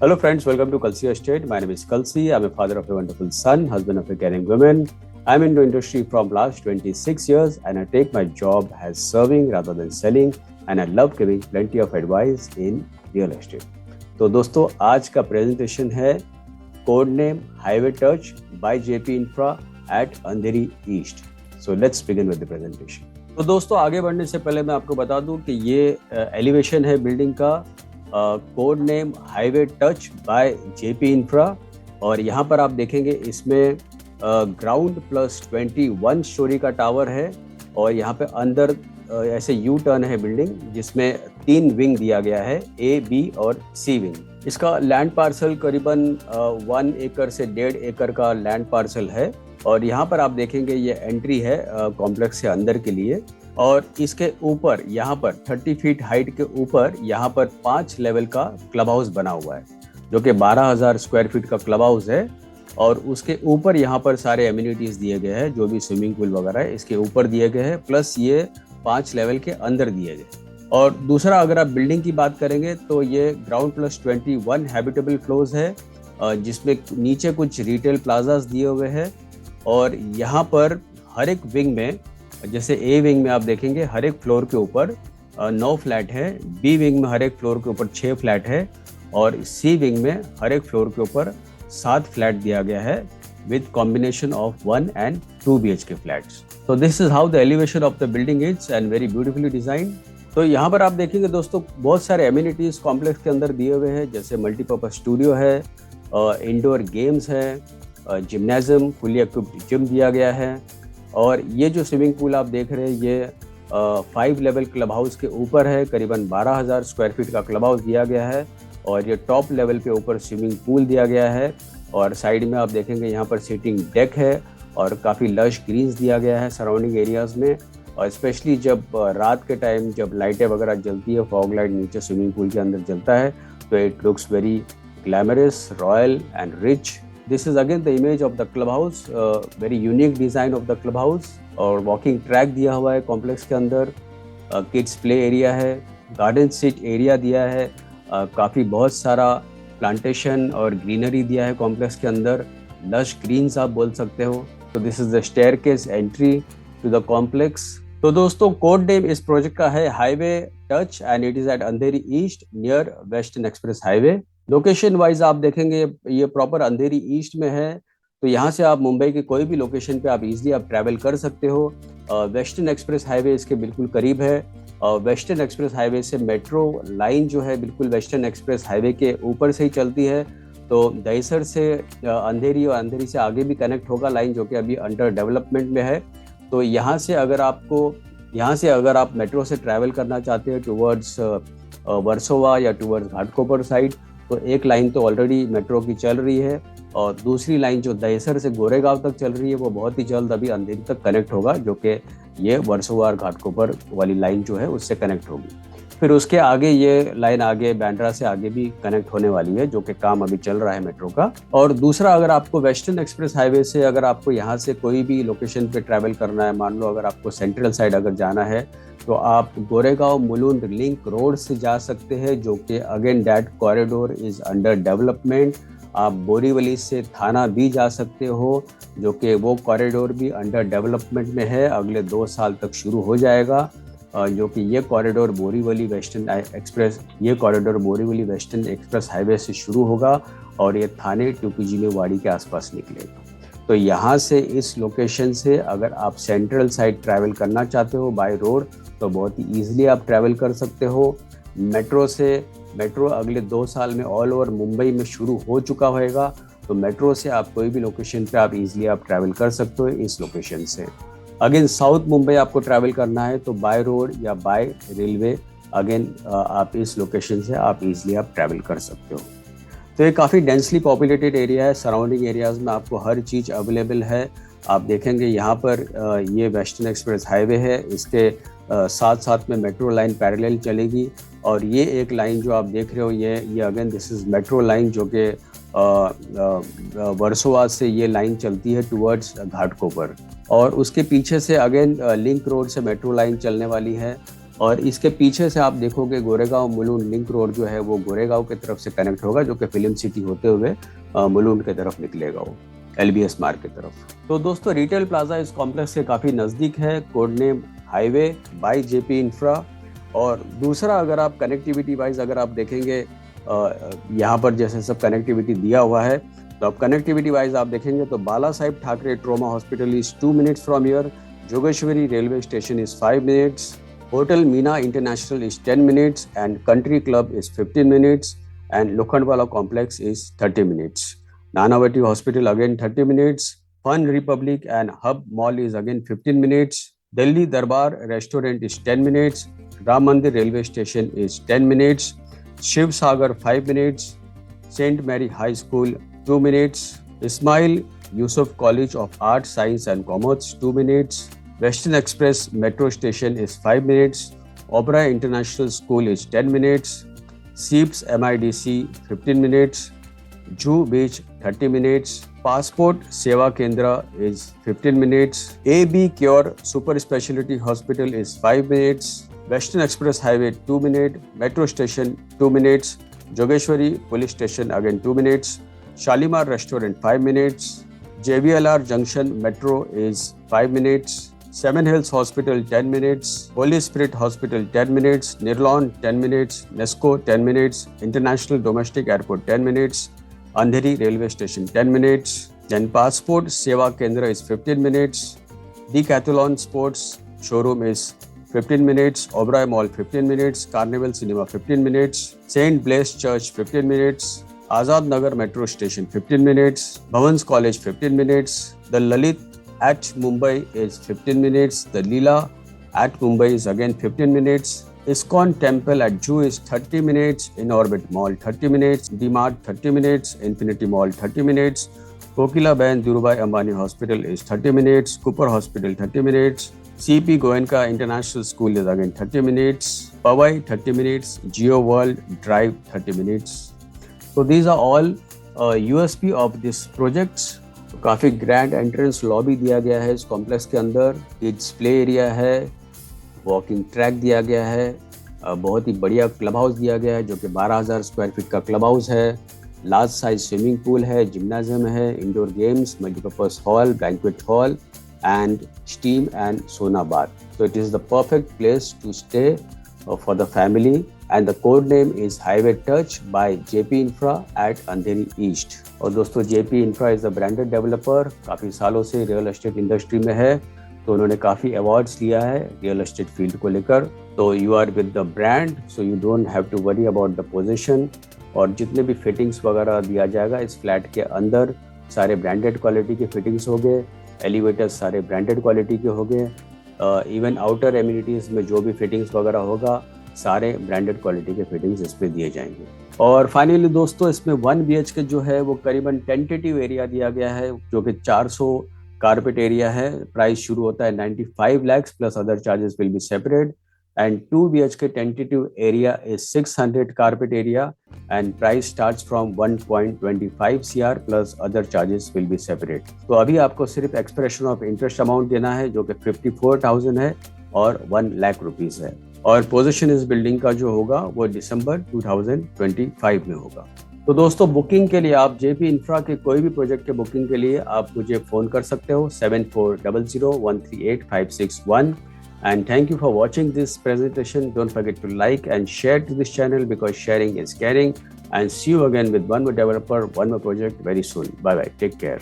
Hello, friends. Welcome to Kalsi Estate. My name is Kalsi. I'm a father of a wonderful son, husband of a caring woman. I'm into industry from last 26 years, and I take my job as serving rather than selling. And I love giving plenty of advice in real estate. तो दोस्तों आज का presentation है code name highway touch by JP infra at Andheri east. So let's begin with the presentation. तो दोस्तों आगे बढ़ने से पहले मैं आपको बता दूं कि ये एलिवेशन है बिल्डिंग का. Code name highway touch by JP infra. और यहाँ पर आप देखेंगे इसमें ग्राउंड प्लस 21 स्टोरी का टावर है. और यहाँ पे अंदर ऐसे यू टर्न है बिल्डिंग जिसमें 3 विंग दिया गया है, ए, बी और सी विंग. इसका लैंड पार्सल करीबन 1 एकड़ से 1.5 एकड़ का लैंड पार्सल है. और यहाँ पर आप देखेंगे ये एंट्री है कॉम्प्लेक्स से अंदर के लिए. और इसके ऊपर यहाँ पर 30 फीट हाइट के ऊपर यहाँ पर 5 लेवल का क्लब हाउस बना हुआ है जो कि 12,000 स्क्वायर फीट का क्लब हाउस है. और उसके ऊपर यहाँ पर सारे एमिनिटीज दिए गए हैं, जो भी स्विमिंग पूल वगैरह है इसके ऊपर दिए गए हैं, प्लस ये 5 लेवल के अंदर दिए गए. और दूसरा अगर आप बिल्डिंग की बात करेंगे तो ये ग्राउंड प्लस 21 हैबिटेबल फ्लोर्स है जिसमें नीचे कुछ रिटेल प्लाजास दिए हुए हैं. और यहाँ पर हर एक विंग में, जैसे ए विंग में आप देखेंगे हर एक फ्लोर के ऊपर 9 फ्लैट है, बी विंग में हर एक फ्लोर के ऊपर 6 फ्लैट है और सी विंग में हर एक फ्लोर के ऊपर 7 फ्लैट दिया गया है with combination of 1 and 2 BHK flats. तो this is how the elevation of the building is and very beautifully design. तो यहाँ पर आप देखेंगे दोस्तों बहुत सारे एमिनिटीज कॉम्प्लेक्स के अंदर दिए हुए हैं, जैसे मल्टीपर्पज स्टूडियो है, इंडोर गेम्स है, जिम्नाजियम, फुली इक्विप्ड जिम दिया गया है. और ये जो स्विमिंग पूल आप देख रहे हैं ये 5 लेवल क्लब हाउस के ऊपर है, करीबन 12,000 स्क्वायर फीट का क्लब हाउस दिया गया है. और ये टॉप लेवल पे ऊपर स्विमिंग पूल दिया गया है. और साइड में आप देखेंगे यहाँ पर सिटिंग डेक है और काफ़ी लश ग्रीन्स दिया गया है सराउंडिंग एरियाज में. और स्पेशली जब रात के टाइम जब लाइटें वगैरह जलती है, फॉग लाइट नीचे स्विमिंग पूल के अंदर जलता है, तो it looks very glamorous, royal and rich. This is again the image of the clubhouse, very unique design of the clubhouse. और वॉकिंग ट्रैक दिया हुआ है कॉम्प्लेक्स के अंदर, किड्स प्ले एरिया है, गार्डन सीट एरिया दिया है, काफ़ी बहुत सारा प्लांटेशन और ग्रीनरी दिया है कॉम्प्लेक्स के अंदर, लश ग्रीन्स आप बोल सकते हो. तो this is the staircase entry to the complex. तो दोस्तों कोड नेम इस प्रोजेक्ट का है highway touch and it is at Andheri east near western express highway. Location wise आप देखेंगे ये प्रॉपर अंधेरी ईस्ट में है. तो यहाँ से आप मुंबई के कोई भी लोकेशन पे आप इजीली आप ट्रैवल कर सकते हो. वेस्टर्न एक्सप्रेस हाईवे इसके बिल्कुल करीब है. वेस्टर्न एक्सप्रेस हाईवे से मेट्रो लाइन जो है बिल्कुल वेस्टर्न एक्सप्रेस हाईवे के ऊपर से ही चलती है. तो दहीसर से अंधेरी और अंधेरी से आगे भी कनेक्ट होगा लाइन, जो कि अभी अंडर डेवलपमेंट में है. तो यहाँ से अगर आप मेट्रो से ट्रैवल करना चाहते हैं टुवर्ड्स वर्सोवा या टुवर्ड्स घाटकोपर साइड, तो एक लाइन तो ऑलरेडी मेट्रो की चल रही है और दूसरी लाइन जो दहीसर से गोरेगांव तक चल रही है वो बहुत ही जल्द अभी अंधेरी तक कनेक्ट होगा, जो कि ये वर्सोवा और घाटकोपर वाली लाइन जो है उससे कनेक्ट होगी. फिर उसके आगे ये लाइन आगे बांद्रा से आगे भी कनेक्ट होने वाली है, जो कि काम अभी चल रहा है मेट्रो का. और दूसरा, अगर आपको वेस्टर्न एक्सप्रेस हाईवे से अगर आपको यहाँ से कोई भी लोकेशन पे ट्रैवल करना है, मान लो अगर आपको सेंट्रल साइड अगर जाना है, तो आप गोरेगांव मुलुंड लिंक रोड से जा सकते हैं, जो कि again that corridor is under development. आप बोरीवली से थाना भी जा सकते हो, जो कि वो कॉरिडोर भी अंडर डेवलपमेंट में है, अगले 2 साल तक शुरू हो जाएगा. जो कि ये corridor Borivali western express highway से शुरू होगा और ये थाने टूपीजी में वाड़ी के आसपास निकलेगा. तो यहाँ से इस लोकेशन से अगर आप सेंट्रल साइड ट्रैवल करना चाहते हो बाय रोड, तो बहुत ही ईजिली आप ट्रैवल कर सकते हो. मेट्रो अगले 2 साल में ऑल ओवर मुंबई में शुरू हो चुका होगा. तो मेट्रो से आप कोई भी लोकेशन पे आप इजीली आप ट्रैवल कर सकते हो इस लोकेशन से. अगेन साउथ मुंबई आपको ट्रैवल करना है तो बाय रोड या बाय रेलवे अगेन आप इस लोकेशन से आप इजीली आप ट्रैवल कर सकते हो. तो ये काफ़ी डेंसली पॉपुलेटेड एरिया है. सराउंडिंग एरियाज़ में आपको हर चीज़ अवेलेबल है. आप देखेंगे यहाँ पर ये वेस्टर्न एक्सप्रेस हाईवे है, इसके साथ साथ में मेट्रो लाइन पैरेलल चलेगी. और ये एक लाइन जो आप देख रहे हो ये again this is metro line, जो कि वर्सोवा से ये लाइन चलती है टुवर्ड्स घाटकोपर. और उसके पीछे से अगेन लिंक रोड से मेट्रो लाइन चलने वाली है और इसके पीछे से आप देखोगे गोरेगांव मुलुंड लिंक रोड जो है वो गोरेगांव की तरफ से कनेक्ट होगा, जो कि फिल्म सिटी होते हुए मुलुंड की तरफ निकलेगा, वो LBS मार्ग की तरफ। तो दोस्तों रिटेल प्लाजा इस कॉम्प्लेक्स के काफ़ी नज़दीक है, code name highway by JP infra. और दूसरा, अगर आप कनेक्टिविटी वाइज अगर आप देखेंगे, यहाँ पर जैसे सब कनेक्टिविटी दिया हुआ है, तो अब कनेक्टिविटी वाइज आप देखेंगे तो Bala Saheb Thackeray trauma hospital is 2 minutes from here, Jogeshwari railway station is 5 minutes, hotel Meena international is 10 minutes, and country club is 15 minutes, and Lokhandwala complex is 30 minutes. Nanavati hospital again 30 minutes, fun republic and hub mall is again 15 minutes, Delhi Darbar restaurant is 10 minutes, Ram Mandir railway station is 10 minutes, Shiv Sagar 5 minutes, Saint Mary high school 2 minutes, Ismail Yusuf college of art science and commerce 2 minutes, western express metro station is 5 minutes, Oberoi international school is 10 minutes, SEEPZ MIDC 15 minutes, जू बीच 30 minutes, passport Seva Kendra is 15 minutes, AB cure super speciality hospital is 5 minutes, western express highway 2 minutes, metro station 2 minutes, Jogeshwari police station again 2 minutes, Shalimar restaurant 5 minutes, JVLR junction metro is 5 minutes, seven hills hospital 10 minutes, holy spirit hospital 10 minutes, Nirlon 10 minutes, Nesco 10 minutes, international domestic airport 10 minutes, Andheri railway station 10 minutes, then passport Seva Kendra is 15 minutes, Decathlon sports showroom is 15 minutes, Oberoi mall 15 minutes, carnival cinema 15 minutes, saint Blaise church 15 minutes, Azad Nagar metro station 15 minutes, Bhavans college 15 minutes, the Lalit at Mumbai is 15 minutes, the Leela at Mumbai is again 15 minutes, ISKCON temple at Jew is 30 minutes, In Orbit Mall 30 minutes, DMart 30 minutes, Infinity Mall 30 minutes, Kokila Bain Dhirubhai Ambani Hospital is 30 minutes, Cooper Hospital 30 minutes, CP Goenka International School is again 30 minutes, Powai 30 minutes, Geo World Drive 30 minutes. So these are all USP of this projects. तो काफ़ी grand entrance lobby दिया गया है इस complex के अंदर, kids play area है, walking track दिया गया है, बहुत ही बढ़िया क्लब हाउस दिया गया है जो कि 12,000 स्क्वायर फीट का क्लब हाउस है, लार्ज साइज स्विमिंग पूल है, जिम्नाजियम है, indoor games, multipurpose hall, banquet hall and steam and सोना bath. So it is the perfect place to stay for the family, and the code name is Highway Touch by JP Infra at Andheri East. और दोस्तों JP Infra is a branded developer, काफ़ी सालों से real estate industry में है, तो उन्होंने काफ़ी अवार्ड्स लिया है रियल एस्टेट फील्ड को लेकर. तो you are with the brand, so you don't have to worry about the position. और जितने भी फिटिंग्स वगैरह दिया जाएगा इस फ्लैट के अंदर, सारे ब्रांडेड क्वालिटी के फिटिंग्स हो गए, एलिवेटर्स सारे ब्रांडेड क्वालिटी के हो गए, इवन आउटर एमिनिटीज़ में जो भी फिटिंग्स वगैरह होगा सारे ब्रांडेड क्वालिटी के फिटिंग्स इस पे दिए जाएंगे. और फाइनली दोस्तों इसमें 1 BHK जो है वो करीबन टेंटेटिव एरिया दिया गया है जो कि 400 कारपेट एरिया है. प्राइस शुरू होता है 95 lakhs plus other charges will be separate. And 2 BHK tentative area is 600 carpet area and price starts from 1.25 CR plus other charges will be separate. तो अभी आपको सिर्फ एक्सप्रेशन ऑफ इंटरेस्ट अमाउंट देना है जो कि 54,000 है और 1 लाख रुपीज है. और पोजीशन इस बिल्डिंग का जो होगा वो दिसंबर 2025 में होगा. तो दोस्तों बुकिंग के लिए आप JP इंफ्रा के कोई भी प्रोजेक्ट के बुकिंग के लिए आप मुझे फ़ोन कर सकते हो 7400138561. And thank you for watching this presentation. Don't forget to like and share to this channel because sharing is caring. And see you again with one more developer, one more project very soon. Bye bye. Take care.